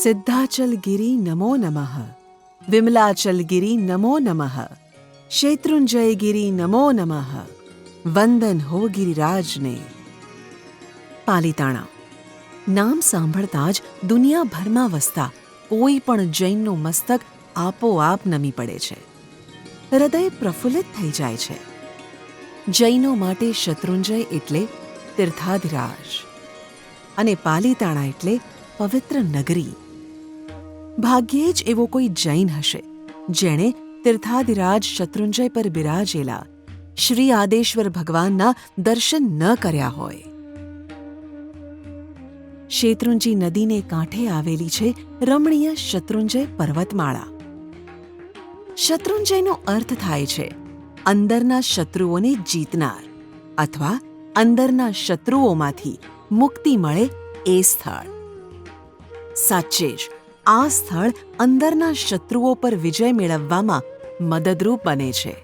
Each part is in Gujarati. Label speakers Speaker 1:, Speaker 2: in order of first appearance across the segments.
Speaker 1: સિદ્ધાચલગિરી નમો નમઃ, વિમલાચલગિરી નમો નમઃ, શેત્રુંજયગિરી નમો નમઃ, વંદન હો ગિરિરાજને. પાલિતાણા નામ સાંભળતા જ દુનિયાભરમાં વસતા કોઈ પણ જૈનનું મસ્તક આપોઆપ નમી પડે છે, હૃદય પ્રફુલ્લિત થઈ જાય છે. જૈનો માટે શત્રુંજય એટલે તીર્થાધિરાજ અને પાલિતાણા એટલે પવિત્ર નગરી. ભાગ્યે જ એવો કોઈ જૈન હશે જેણે તીર્થાધિરાજ શત્રુંજય પર બિરાજેલા શ્રી આદેશ્વર ભગવાનના દર્શન ન કર્યા હોય. શેત્રુંજી નદીને કાંઠે આવેલી છે રમણીય શત્રુંજય પર્વતમાળા. શત્રુંજયનો અર્થ થાય છે અંદરના શત્રુઓને જીતનાર અથવા અંદરના શત્રુઓમાંથી મુક્તિ મળે એ સ્થળ. સાચે જ આ સ્થળ અંદરના શત્રુઓ પર વિજય મેળવવામાં મદદરૂપ બને છે.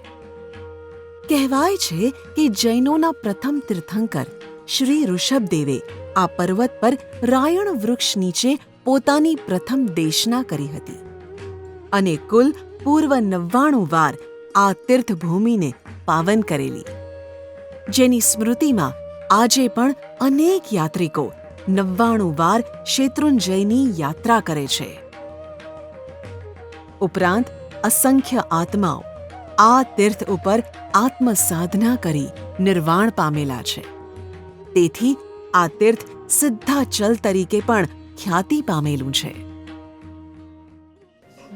Speaker 1: કહેવાય છે કે જૈનોના પ્રથમ તીર્થંકર શ્રી ઋષભદેવે આ પર્વત પર રાયણ વૃક્ષ નીચે પોતાની પ્રથમ દેશના કરી હતી અને કુલ પૂર્વ 99 વાર આ તીર્થભૂમિને પાવન કરેલી, જેની સ્મૃતિમાં આજે પણ અનેક યાત્રિકો 99 વાર શેત્રુંજયની યાત્રા કરે છે. ઉપરાંત અસંખ્ય આત્માઓ આ તીર્થ ઉપર આત્મસાધના કરી નિર્વાણ પામેલા છે. તેથી આ તીર્થ સિદ્ધાચલ તરીકે પણ ખ્યાતિ પામેલું છે.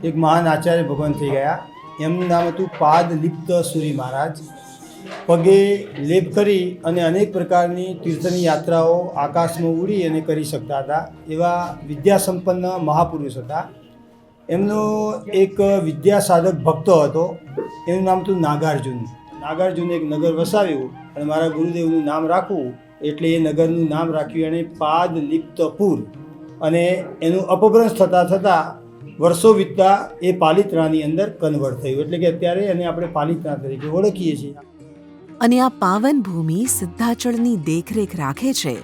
Speaker 2: એક મહાન આચાર્ય ભગવાન થઈ ગયા. એમનું નામ હતું પાદ લિપ્ત સુરી મહારાજ. પગે લેપ કરી અને અનેક પ્રકારની તીર્થની યાત્રાઓ આકાશમાં ઉડી અને કરી શકતા હતા. એવા વિદ્યાસંપન્ન મહાપુરુષ હતા. એમનો એક વિદ્યાસાધક ભક્ત હતો, એનું નામ હતું નાગાર્જુન. નાગાર્જુને એક નગર વસાવ્યું અને મારા ગુરુદેવનું નામ રાખવું એટલે એ નગરનું નામ રાખ્યું એણે પાદ લિપ્તપુર. અને એનું અપભ્રંશ થતાં થતાં વર્ષો વીતતા એ પાલિતાણાની અંદર કન્વર્ટ થયું, એટલે કે અત્યારે એને આપણે પાલિતાણા તરીકે ઓળખીએ છીએ.
Speaker 1: અને આ પાવન ભૂમિ સિદ્ધાચળની દેખરેખ રાખે છે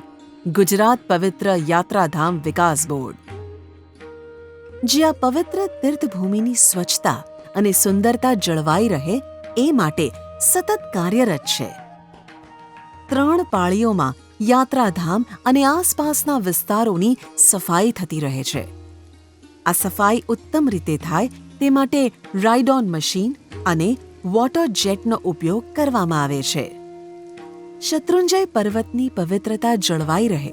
Speaker 1: ગુજરાત પવિત્ર યાત્રાધામ વિકાસ બોર્ડ, જે આ પવિત્ર તીર્થભૂમિની સ્વચ્છતા અને સુંદરતા જળવાઈ રહે એ માટે સતત કાર્યરત છે. 3 પાળીઓમાં યાત્રાધામ અને આસપાસના વિસ્તારોની સફાઈ થતી રહે છે. આ સફાઈ ઉત્તમ રીતે થાય તે માટે રાઇડ-ઓન મશીન અને વોટર જેટનો ઉપયોગ કરવામાં આવે છે. શત્રુંજય પર્વતની પવિત્રતા જળવાઈ રહે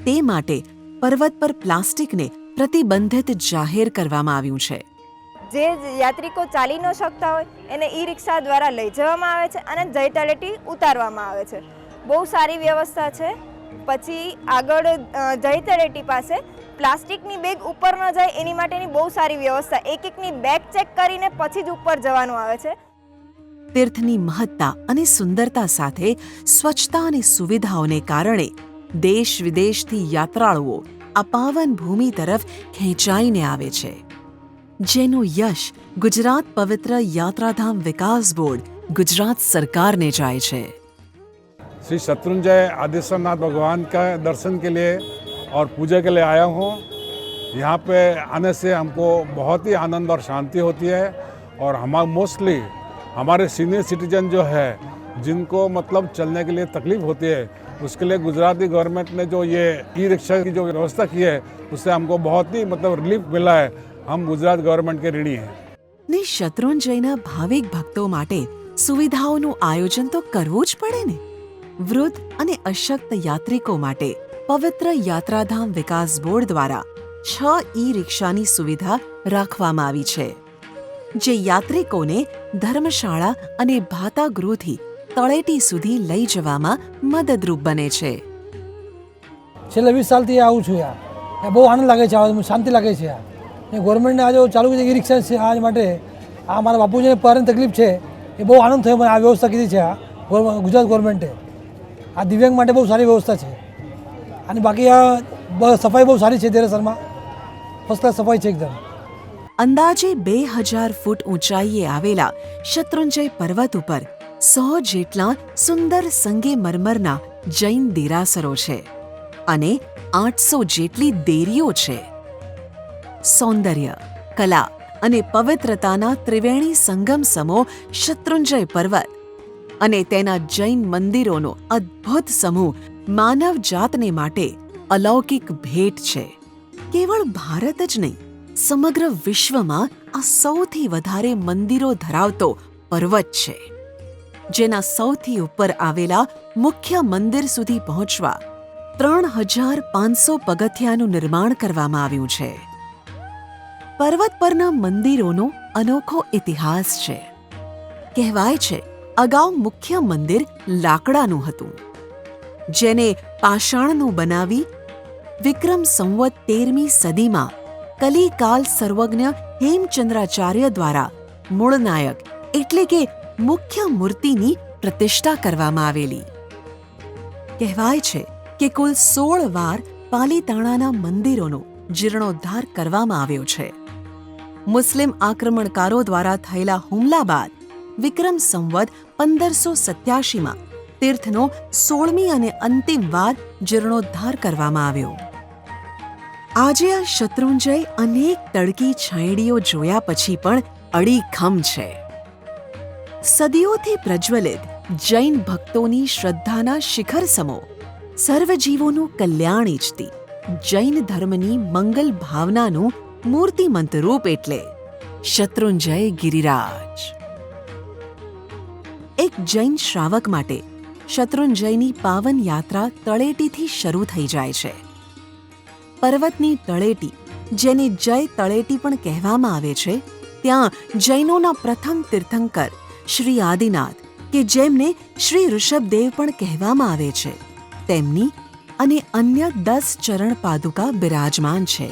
Speaker 1: તે માટે પર્વત પર પ્લાસ્ટિકને પ્રતિબંધિત જાહેર કરવામાં આવ્યું છે.
Speaker 3: જે યાત્રિકો ચાલી ન શકતા હોય એને ઈ રિક્ષા દ્વારા લઈ જવામાં આવે છે અને જય તળેટી ઉતારવામાં આવે છે. બહુ સારી વ્યવસ્થા છે. પછી આગળ જય તળેટી પાસે પ્લાસ્ટિકની બેગ ઉપર ન જાય એની માટેની બહુ સારી વ્યવસ્થા. એકની બેગ ચેક કરીને પછી જ ઉપર જવાનું આવે છે.
Speaker 1: તીર્થની મહત્તા અને સુંદરતા સાથે સ્વચ્છતા અને સુવિધાઓને કારણે દેશ વિદેશથી યાત્રાળુઓ આ પાવન ભૂમિ તરફ ખેંચાઈને આવે છે, જેનું યશ ગુજરાત પવિત્ર યાત્રાધામ વિકાસ બોર્ડ ગુજરાત સરकारને જાય છે.
Speaker 4: श्री शत्रुंजय आदेश्वरनाथ भगवान का दर्शन के लिए और पूजा के लिए आया हूँ. यहाँ पे आने से हमको बहुत ही आनंद और शांति होती है. और मोस्टली हमारे सीनियर सिटीजन जो है जिनको मतलब चलने के लिए तकलीफ होती है उसके लिए गुजराती गवर्नमेंट ने जो ये ई रिक्शा की जो व्यवस्था की है उससे हमको बहुत ही मतलब रिलीफ मिला है. हम गुजरात गवर्नमेंट के ऋणी हैं.
Speaker 1: ને શત્રુંજયના ભાવિક ભક્તો માટે સુવિધાઓનું આયોજન તો કરવું જ પડે ને. વૃદ્ધ અને અશક્ત યાત્રિકો માટે પવિત્ર યાત્રાધામ વિકાસ બોર્ડ દ્વારા 6 ઈ રિક્ષાની સુવિધા રાખવામાં આવી છે, જે યાત્રિકોને ધર્મશાળા અને ભાતાગૃહથી તળેટી સુધી લઈ જવામાં મદદરૂપ બને છે.
Speaker 5: છેલ્લા 20 સાલથી આવું છું. યાર બહુ આનંદ લાગે છે, શાંતિ લાગે છે. ગવર્મેન્ટને આજે ચાલુ કરી ઈ રિક્ષા છે આ માટે આ મારા બાપુજીને પારની તકલીફ છે એ બહુ આનંદ થયો. મને આ વ્યવસ્થા કીધી છે ગુજરાત ગવર્મેન્ટે. આ દિવ્યાંગ માટે બહુ સારી વ્યવસ્થા છે. અને બાકી આ સફાઈ બહુ સારી છે. દેરાસરમાં ફર્સ્ટ ક્લાસ સફાઈ છે એકદમ.
Speaker 1: અંદાજે 2000 ફૂટ ઊંચાઈએ આવેલા શત્રુંજય પર્વત ઉપર 100 જેટલા સુંદર સંગેમરમરના જૈન દેરાસરો છે અને 800 જેટલી દેરીઓ છે. સૌંદર્ય, કલા અને પવિત્રતાના ત્રિવેણી સંગમ સમો શત્રુંજય પર્વત અને તેના જૈન મંદિરોનો અદ્ભુત સમૂહ માનવ જાતને માટે અલૌકિક ભેટ છે. કેવળ ભારત જ નહીં, સમગ્ર વિશ્વમાં આ સૌથી વધારે મંદિરો ધરાવતો પર્વત છે, જેના સૌથી ઉપર આવેલા મુખ્ય મંદિર સુધી પહોંચવા 3500 પગથિયાનું નિર્માણ કરવામાં આવ્યું છે. પર્વત પરના મંદિરોનો અનોખો ઇતિહાસ છે. કહેવાય છે અગાઉ મુખ્ય મંદિર લાકડાનું હતું, જેને પાષાણનું બનાવી વિક્રમ સંવત 13મી સદીમાં કલિકાલ સર્વજ્ઞ હેમચંદ્રાચાર્ય દ્વારા મૂળનાયક એટલે કે મુખ્ય મૂર્તિની પ્રતિષ્ઠા કરવામાં આવેલી. કહેવાય છે કે કુલ 16 વાર પાલીતાણાના મંદિરોનો જીર્ણોદ્ધાર કરવામાં આવ્યો છે. મુસ્લિમ આક્રમણકારો દ્વારા થયેલા હુમલા બાદ વિક્રમ સંવત 1587માં તીર્થનો 16મી અને અંતિમ વાર જીર્ણોદ્ધાર કરવામાં આવ્યો. આજે આ શત્રુંજય અનેક તડકી છાંયડીઓ જોયા પછી પણ અડીખમ છે. સદીઓથી પ્રજ્વલિત જૈન ભક્તોની શ્રદ્ધાના શિખર સમો સર્વજીવોનું કલ્યાણ ઈચ્છતી જૈન ધર્મની મંગલ ભાવનાનું મૂર્તિમંત રૂપ એટલે શત્રુંજય ગિરિરાજ. એક જૈન શ્રાવક માટે શત્રુંજયની પાવન યાત્રા તળેટીથી શરૂ થઈ જાય છે. પર્વતની તળેટી, જેને જય તળેટી પણ કહેવામાં આવે છે, ત્યાં જૈનોના પ્રથમ તીર્થંકર શ્રી આદિનાથ, કે જેમને શ્રી ઋષભદેવ પણ કહેવામાં આવે છે, તેમની અને અન્ય 10 ચરણ પાદુકા બિરાજમાન છે.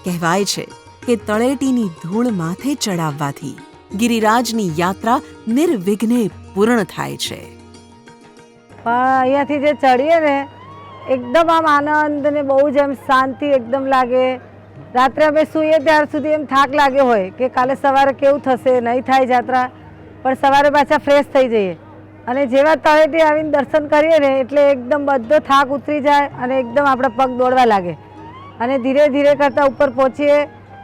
Speaker 1: કહેવાય છે કે તળેટીની ધૂળ માથે ચડાવવાથી ગિરિરાજની યાત્રા નિર્વિઘ્ને પૂર્ણ થાય છે.
Speaker 6: અહીંયાથી જે ચડીએ ને એકદમ આમ આનંદ ને બહુ જ એમ શાંતિ એકદમ લાગે. રાત્રે અમે સૂઈએ ત્યાર સુધી એમ થાક લાગ્યો હોય કે કાલે સવારે કેવું થશે, નહીં થાય યાત્રા, પણ સવારે પાછા ફ્રેશ થઈ જઈએ. અને જેવા તળેટી આવીને દર્શન કરીએ ને એટલે એકદમ બધો થાક ઉતરી જાય અને એકદમ આપણા પગ દોડવા લાગે. અને ધીરે ધીરે કરતાં ઉપર પહોંચીએ,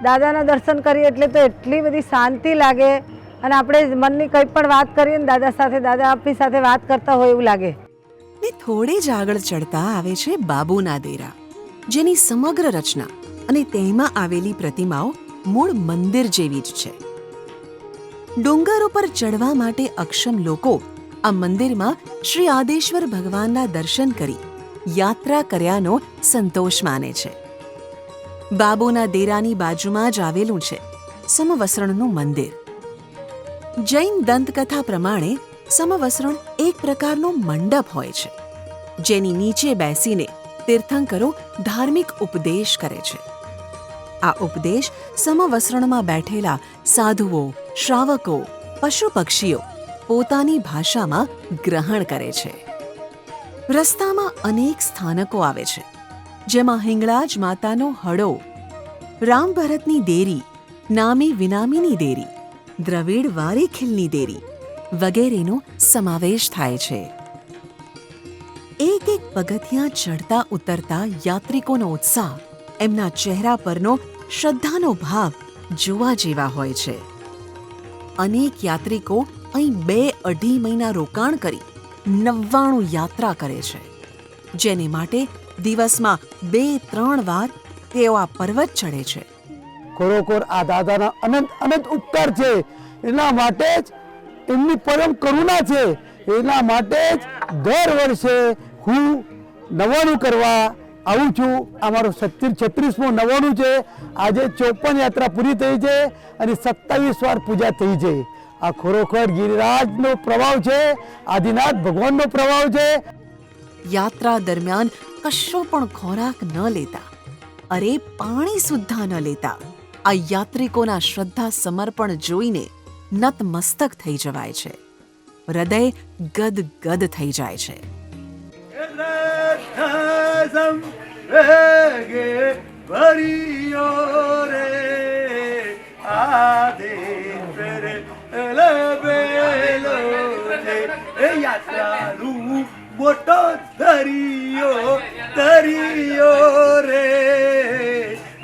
Speaker 6: દાદાના દર્શન કરીએ એટલે તો એટલી બધી શાંતિ લાગે. અને આપણે મનની કંઈ પણ વાત કરીએ ને દાદા સાથે, દાદા આપણી સાથે વાત કરતા હોય એવું લાગે.
Speaker 1: ને થોડે જ આગળ ચડતા આવે છે બાબુના દેરા, જેની સમગ્ર રચના અને તેમાં આવેલી પ્રતિમાઓ મૂળ મંદિર જેવી જ છે. ડુંગર ઉપર ચડવા માટે અક્ષમ લોકો આ મંદિરમાં શ્રી આદેશ્વર ભગવાનના દર્શન કરી યાત્રા કર્યાનો સંતોષ માને છે. બાબુના દેરાની બાજુમાં જ આવેલું છે સમવસરણનું મંદિર. જૈન દંતકથા પ્રમાણે સમવસરણ એક પ્રકારનો મંડપ હોય છે, જેની નીચે બેસીને તીર્થંકરો ધાર્મિક ઉપદેશ કરે છે. આ ઉપદેશ સમવસરણમાં બેઠેલા સાધુઓ, શ્રાવકો, પશુ પક્ષીઓ પોતાની ભાષામાં ગ્રહણ કરે છે. રસ્તામાં અનેક સ્થાનકો આવે છે, જેમાં હિંગળાજ માતાનો હડો, રામ ભરતની દેરી, નામી વિનામીની દેરી, દ્રવિડ વારીખીલની દેરી વગેરેનો સમાવેશ થાય છે. એક એક પગથિયાં ચડતા ઉતરતા યાત્રિકોનો ઉત્સાહ, એમના ચહેરા પરનો શ્રદ્ધાનો ભાવ જોવા જેવા હોય છે. અનેક યાત્રિકો અહીં 2-2.5 મહિના રોકાણ કરી 99 યાત્રા કરે છે, જેને માટે દિવસમાં 2-3 વાર તેઓ આ પર્વત ચડે છે.
Speaker 7: ખરેખર આ દાદાના અનંત અનંત ઉપકાર છે. એના માટે જ એમની પરમ કરુણા છે. એના માટે જ દર વર્ષે હું 99 કરવા આવું છું. અમારું 36મું 99 છે. આજે 54 યાત્રા પૂરી થઈ છે અને 27 વાર પૂજા થઈ છે. આ ખરેખર ગિરિરાજનો પ્રભાવ છે, આદિનાથ ભગવાનનો પ્રભાવ છે.
Speaker 1: યાત્રા દરમિયાન કશો પણ ખોરાક ન લેતા, અરે પાણી સુદ્ધા ન લેતા આ યાત્રિકોના શ્રદ્ધા સમર્પણ જોઈને નતમસ્તક થઈ જવાય છે. હૃદય ગદગદ થઈ જાય છે.
Speaker 8: મોટો દરિયો દરિયો રે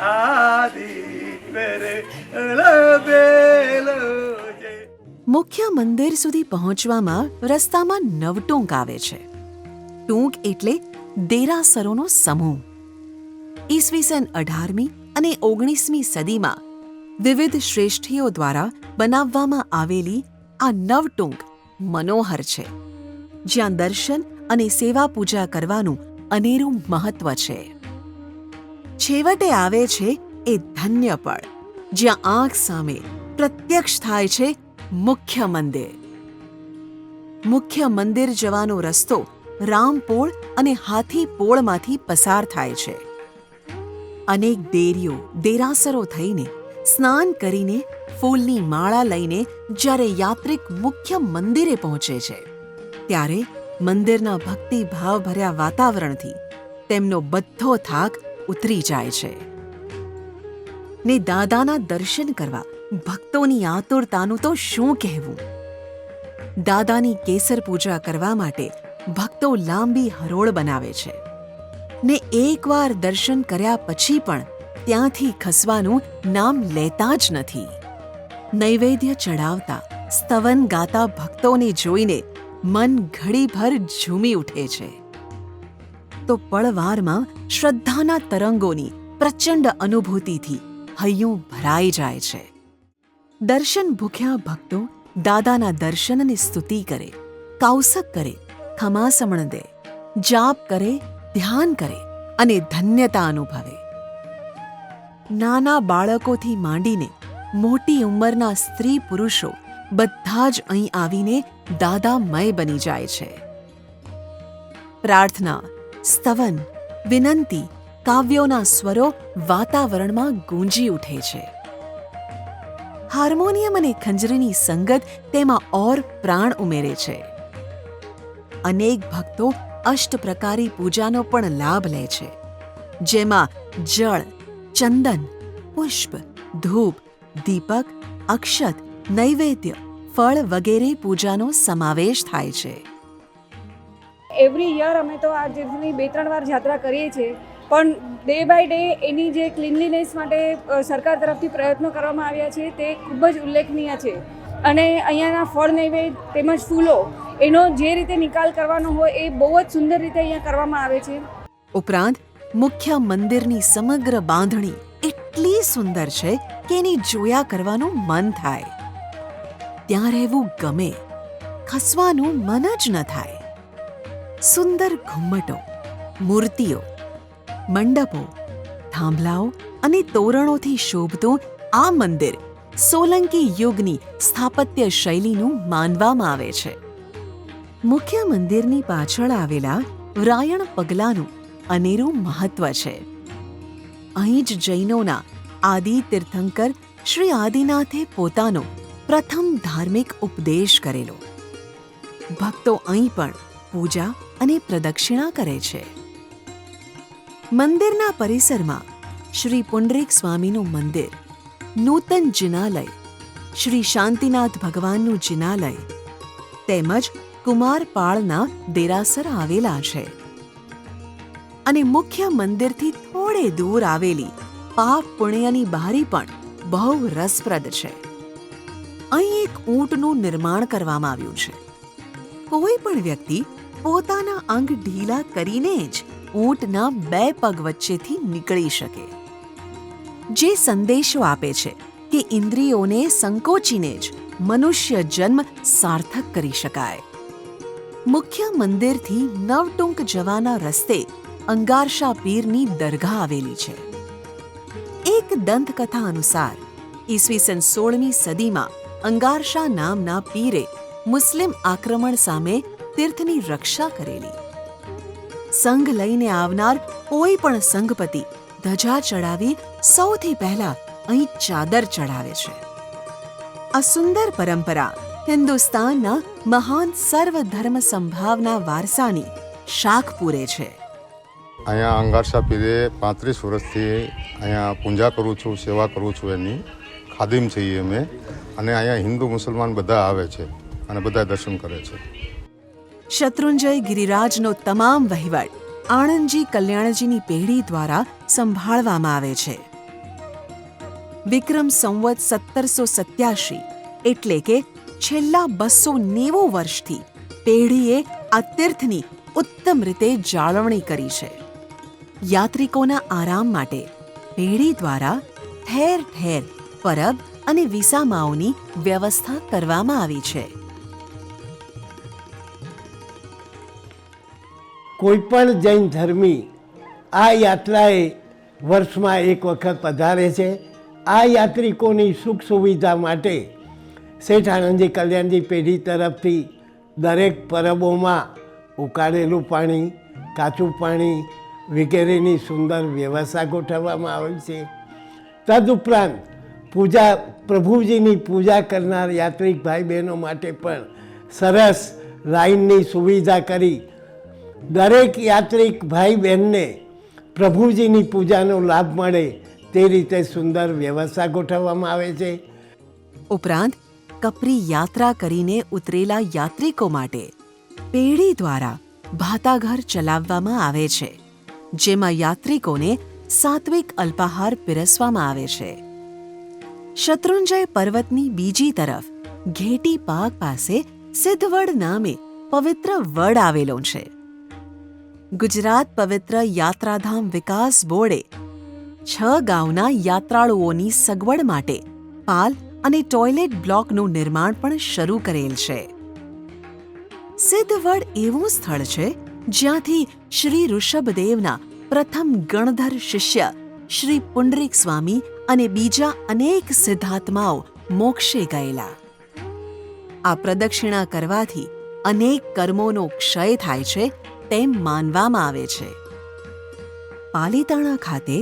Speaker 8: આ
Speaker 1: મંદિર સુધી પહોંચવામાં રસ્તામાં નવટુંક આવે છે. ટૂંક એટલે દેરાસરોનો સમૂહ. ઈસવીસન 18મી અને 19મી સદીમાં વિવિધ શ્રેષ્ઠીઓ દ્વારા બનાવવામાં આવેલી આ નવટુંક મનોહર છે, જ્યાં દર્શન અને સેવા પૂજા કરવાનું અનેરું મહત્વ છે. છેવટે આવે છે એ ધન્ય પળ, જ્યાં આંખ સામે પ્રત્યક્ષ થાય છે મુખ્ય મંદિર. મુખ્ય મંદિર જવાનો રસ્તો રામપોળ અને હાથીપોળમાંથી પસાર થાય છે. અનેક દેરીઓ દેરાસરો થઈને સ્નાન કરીને ફૂલની માળા લઈને જ્યારે યાત્રિક મુખ્ય મંદિરે પહોંચે છે, ત્યારે મંદિરના ભક્તિભાવભર્યા વાતાવરણથી તેમનો બધો થાક ઉતરી જાય છે ને દાદાના દર્શન કરવા ભક્તોની આતુરતાનું તો શું કહેવું. દાદાની કેસર પૂજા કરવા માટે ભક્તો લાંબી હરોળ બનાવે છે ને એકવાર દર્શન કર્યા પછી પણ ત્યાંથી ખસવાનું નામ લેતા જ નથી. નૈવેદ્ય ચડાવતા સ્તવન ગાતા ભક્તોને જોઈને મન ઘડીભર ઝૂમી ઉઠે છે, તો પળવારમાં શ્રદ્ધાના તરંગોની પ્રચંડ અનુભૂતિથી હૈયું ભરાઈ જાય છે. દર્શન ભૂખ્યા ભક્તો દાદાના દર્શનની સ્તુતિ કરે, કૌસક કરે, ખમાસમણ દે, જાપ કરે, ધ્યાન કરે અને ધન્યતા અનુભવે. નાના બાળકોથી માંડીને મોટી ઉંમરના સ્ત્રી પુરુષો બધા જ અહીં આવીને દાદામય બની જાય છે. પ્રાર્થના, સ્તવન, વિનંતી, કાવ્યોના સ્વરો વાતાવરણમાં ગૂંજી ઉઠે છે. હાર્મોનિયમ અને ખંજરીની સંગત તેમાં ઓર પ્રાણ ઉમેરે છે. અનેક ભક્તો અષ્ટપ્રકારી પૂજાનો પણ લાભ લે છે, જેમાં જળ, ચંદન, પુષ્પ, ધૂપ, દીપક, અક્ષત, નૈવેદ્ય, ફળ વગેરે પૂજાનો સમાવેશ થાય છે.
Speaker 9: એવરી યર અમે તો આ તીર્થની 2-3 વાર યાત્રા કરીએ છીએ, પણ ડે બાય ડે એની જે ક્લીનલીનેસ માટે સરકાર તરફથી પ્રયત્નો કરવામાં આવ્યા છે તે ખૂબ જ ઉલ્લેખનીય છે. અને અહીંયાના ફળ નૈવેદ્ય તેમજ ફૂલો એનો જે રીતે નિકાલ કરવાનો હોય એ બહુ જ સુંદર રીતે અહીંયા કરવામાં આવે છે.
Speaker 1: ઉપરાંત મુખ્ય મંદિરની સમગ્ર બાંધણી એટલી સુંદર છે કે એની જોયા કરવાનું મન થાય. ત્યાં રહેવું ગમે, ખસવાનું મન જ ન થાય. સુંદર ઘુમ્મટો, મૂર્તિઓ, મંડપો, થાંભલાઓ અને તોરણોથી શોભતું આ મંદિર સોલંકી યુગની સ્થાપત્ય શૈલીનું માનવામાં આવે છે. મુખ્ય મંદિરની પાછળ આવેલા રાયણ પગલાનું અનેરું મહત્વ છે. અહીં જ જૈનોના આદિ તીર્થંકર શ્રી આદિનાથે પોતાનો પ્રથમ ધાર્મિક ઉપદેશ કરેલો. ભક્તો અહીં પણ પૂજા અને પ્રદક્ષિણા કરે છે. મંદિરના પરિસરમાં શ્રી પુંડરીક સ્વામીનું મંદિર, નૂતન જિનાલય, શ્રી શાંતિનાથ ભગવાનનું જિનાલય તેમજ કુમારપાળના દેરાસર આવેલા છે. અને મુખ્ય મંદિરથી થોડે દૂર આવેલી પાપ પુણ્યની બારી પણ બહુ રસપ્રદ છે. અહીં એક ઊંટનું નિર્માણ કરવામાં આવ્યું છે. કોઈ પણ વ્યક્તિ પોતાના અંગ ઢીલા કરીને જ ઊંટના 2 પગ વચ્ચેથી નીકળી શકે, જે સંદેશો આપે છે કે ઇન્દ્રિયોને સંકોચીને જ મનુષ્ય જન્મ સાર્થક કરી શકાય. મુખ્ય મંદિરથી નવટુંક જવાના રસ્તે અંગારશા પીરની દરગાહ આવેલી છે. એક દંતકથા અનુસાર ઈસવીસન 16મી સદીમાં અંગારશા નામના પીરે મુસ્લિમ આક્રમણ સામે તીર્થની રક્ષા કરેલી. સંઘ લઈને આવનાર કોઈ પણ સંઘપતિ ધજા ચડાવી સૌથી પહેલા અહીં ચાદર ચડાવે છે. આ સુંદર પરંપરા હિન્દુસ્તાનના મહાન સર્વધર્મ સંભાવના વારસાની શાખ પૂરે છે.
Speaker 10: અહીંયા અંગારશા પીરે 35 વર્ષથી અહીંયા પૂજા કરું છું, સેવા કરું છું. એની ખાદિમ છીએ અમે, અને અહીંયા હિન્દુ મુસલમાન બધા આવે છે અને બધા દર્શન કરે છે.
Speaker 1: શત્રુંજય ગિરિરાજનો તમામ વહીવટ આણંદજી કલ્યાણજીની પેઢી દ્વારા સંભાળવામાં આવે છે. વિક્રમ સંવત 1787 એટલે કે છેલ્લા 290 વર્ષથી પેઢીએ આ તીર્થની ઉત્તમ રીતે જાળવણી કરી છે. યાત્રિકોના આરામ માટે પેઢી દ્વારા ઠેર ઠેર પરબ અને વિસામાઓની વ્યવસ્થા કરવામાં આવી છે.
Speaker 7: કોઈ પણ જૈન ધર્મી આ યાત્રાએ વર્ષમાં એક વખત પધારે છે. આ યાત્રિકોની સુખ સુવિધા માટે શેઠ આનંદજી કલ્યાણજી પેઢી તરફથી દરેક પરબોમાં ઉકાળેલું પાણી, કાચું પાણી વગેરેની સુંદર વ્યવસ્થા ગોઠવવામાં આવી છે. તદુપરાંત પ્રભુજીની પૂજા કરનાર યાત્રિક ભાઈ બહેનો માટે પણ સરસ લાઈનની સુવિધા કરી દરેક યાત્રિક ભાઈ બહેનને પ્રભુજીની પૂજાનો લાભ મળે તે રીતે સુંદર વ્યવસ્થા ગોઠવવામાં આવે છે.
Speaker 1: ઉપરાંત કપરી યાત્રા કરીને ઉતરેલા યાત્રિકો માટે પેઢી દ્વારા ભાતાઘર ચલાવવામાં આવે છે, જેમાં યાત્રિકોને સાત્વિક અલ્પાહાર પીરસવામાં આવે છે. શત્રુંજય પર્વતની બીજી તરફ ઘેટી પાક પાસે સિદ્ધવડ નામે પવિત્ર વડ આવેલો છે. ગુજરાત પવિત્ર યાત્રાધામ વિકાસ બોર્ડે 6 ગામના યાત્રાળુઓની સગવડ માટે પાલ અને ટોયલેટ બ્લોકનું નિર્માણ પણ શરૂ કરેલ છે. સિદ્ધવડ એવું સ્થળ છે જ્યાંથી શ્રી ઋષભદેવના પ્રથમ ગણધર શિષ્ય શ્રી પુંડરીક સ્વામી અને બીજા અનેક સિદ્ધાત્માઓ મોક્ષે ગયેલા. આ પ્રદક્ષિણા કરવાથી અનેક કર્મોનો ક્ષય થાય છે તેમ માનવામાં આવે છે. પાલીતાણા ખાતે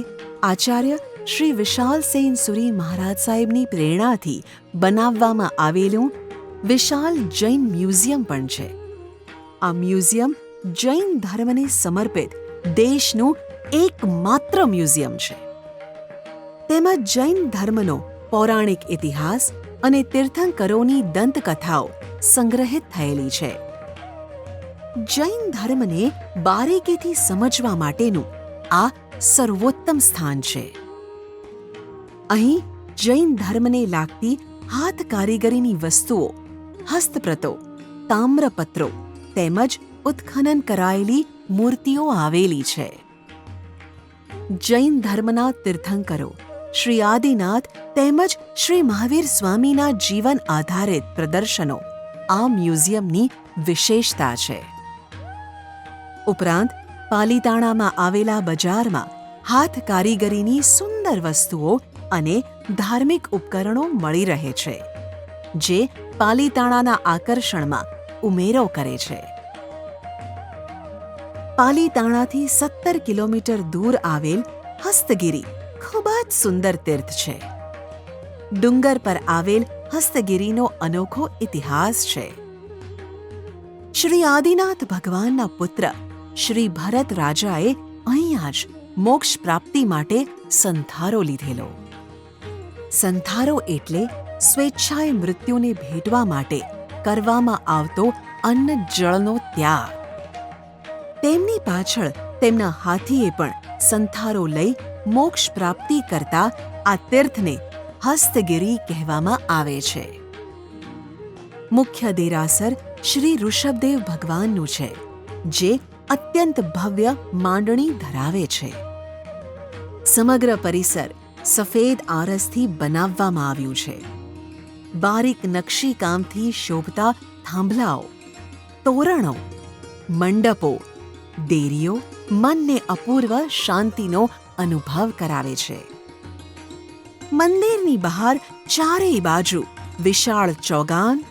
Speaker 1: આચાર્ય શ્રી વિશાલસેન સુરી મહારાજ સાહેબની પ્રેરણાથી બનાવવામાં આવેલું વિશાલ જૈન મ્યુઝિયમ પણ છે. આ મ્યુઝિયમ જૈન ધર્મને સમર્પિત દેશનું એકમાત્ર મ્યુઝિયમ છે. તેમાં જૈન ધર્મનો પૌરાણિક ઇતિહાસ અને તીર્થંકરોની દંતકથાઓ સંગ્રહિત થયેલી છે. જૈન ધર્મને બારીકીથી સમજવા માટેનું આ સર્વોત્તમ સ્થાન છે. અહીં જૈન ધર્મને લાગતી હાથ કારીગરીની વસ્તુઓ, હસ્તપ્રતો, તામ્રપત્રો તેમજ ઉત્ખનન કરાયેલી મૂર્તિઓ આવેલી છે. જૈન ધર્મના તીર્થંકરો શ્રી આદિનાથ તેમજ શ્રી મહાવીર સ્વામીના જીવન આધારિત પ્રદર્શનો આ મ્યુઝિયમની વિશેષતા છે. ઉપરાંત પાલીતાણામાં આવેલા બજારમાં હાથ કારીગરીની સુંદર વસ્તુઓ અને ધાર્મિક ઉપકરણો મળી રહે છે, જે પાલીતાણાના આકર્ષણમાં ઉમેરો કરે છે. પાલીતાણાથી 17 કિલોમીટર દૂર આવેલ હસ્તગીરી ખૂબ જ સુંદર તીર્થ છે. ડુંગર પર આવેલ હસ્તગીરીનો અનોખો ઇતિહાસ છે. શ્રી આદિનાથ ભગવાનના પુત્ર શ્રી ભરત રાજાએ અહીંયા જ મોક્ષ પ્રાપ્તિ માટે સંથારો લીધેલો. સંથારો એટલે સ્વેચ્છાએ મૃત્યુને ભેટવા માટે કરવામાં આવતો અન્ન જળનો ત્યાગ. તેમની પાછળ તેમના હાથીએ પણ સંથારો લઈ મોક્ષ પ્રાપ્તિ કરતા આ તીર્થને હસ્તગીરી કહેવામાં આવે છે. મુખ્ય દેરાસર શ્રી ઋષભદેવ ભગવાનનું છે, જે અત્યંત ભવ્ય માંડણી ધરાવે છે. સમગ્ર પરિસર સફેદ આરસથી બનાવવામાં આવ્યું છે. બારીક નકશીકામથી શોભતા થાંભલાઓ, તોરણો, મંડપો, દેરીઓ મનને અપૂર્વ શાંતિનો અનુભવ કરાવે છે. મંદિરની બહાર ચારેય બાજુ વિશાળ ચોગાન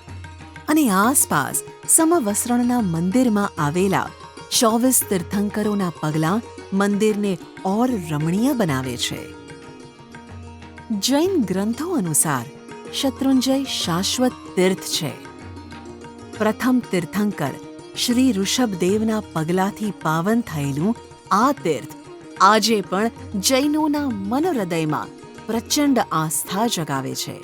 Speaker 1: અને આસપાસ સમવસ્ત્રણના મંદિરમાં આવેલા 24 તીર્થંકરોના પગલાં મંદિરને ઓર રમણીય બનાવે છે. જૈન ગ્રંથો અનુસાર શત્રુંજય શાશ્વત તીર્થ છે. પ્રથમ તીર્થંકર શ્રી ઋષભદેવના પગલાથી પાવન થયેલું આ તીર્થ આજે પણ જૈનોના મનોહૃદયમાં પ્રચંડ આસ્થા જગાવે છે.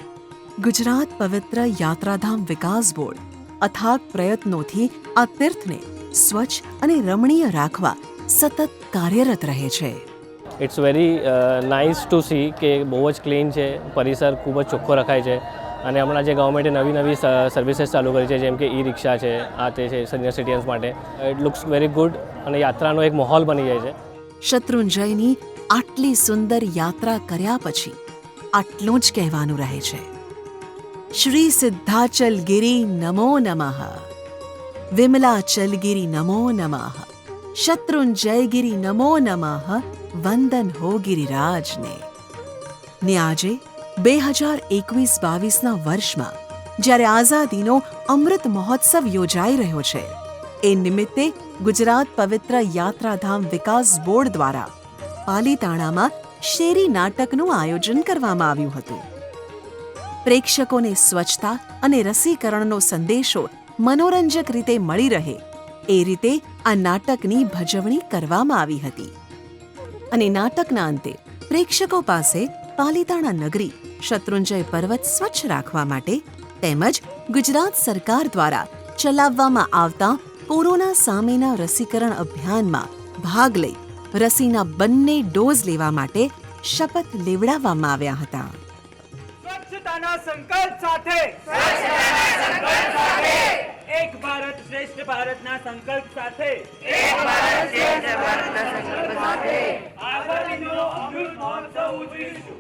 Speaker 1: ગુજરાત પવિત્ર યાત્રાધામ વિકાસ બોર્ડ અથાગ પ્રયત્નોથી આ તીર્થને સ્વચ્છ અને રમણીય રાખવા સતત કાર્યરત રહે છે.
Speaker 11: It's very nice to see કે બહુ જ ક્લીન છે, પરિસર ખૂબ જ ચોખ્ખો રખાય છે અને હમણાં જે ગવર્મેન્ટે નવી સર્વિસીસ ચાલુ કરી છે, જેમ કે ઈ રિક્ષા છે, આ તે છે સિનિયર સિટીઝન્સ માટે, ઇટ લુક્સ વેરી ગુડ અને યાત્રાનો એક માહોલ બની જાય છે.
Speaker 1: શત્રુંજયની આટલી સુંદર યાત્રા કર્યા પછી આટલું જ કહેવાનું રહે છે. શ્રી સિદ્ધાચલ ગિરી નમો નમઃ, વિમલાચલ ગિરી નમો નમઃ, શત્રુંજય ગિરી નમો નમઃ, વંદન હો ગિરિરાજને. ને આજે 2021-22ના વર્ષમાં જ્યારે આઝાદીનો અમૃત મહોત્સવ યોજાઈ રહ્યો છે, એ નિમિત્તે ગુજરાત પવિત્ર યાત્રાધામ વિકાસ બોર્ડ દ્વારા પાલીતાણામાં શેરી નાટકનું આયોજન કરવામાં આવ્યું હતું. પ્રેક્ષકોને સ્વચ્છતા અને રસીકરણનો સંદેશો મનોરંજક રીતે મળી રહે એ રીતે આ નાટકની ભજવણી કરવામાં આવી હતી. અને નાટકના અંતે પ્રેક્ષકો પાસે પાલીતાણા નગરી શત્રુંજય પર્વત સ્વચ્છ રાખવા માટે તેમજ ગુજરાત સરકાર દ્વારા ચલાવવામાં આવતા કોરોના સામેના રસીકરણ અભિયાનમાં ભાગ લઈ રસીના બંને ડોઝ લેવા માટે શપથ લેવડાવવામાં આવ્યા હતા.
Speaker 8: સ્વચ્છતાના સંકલ્પ સાથે એક ભારત શ્રેષ્ઠ ભારતના સંકલ્પ સાથે આઝાદીનો અમૃત મહોત્સવ ઉજવીશું.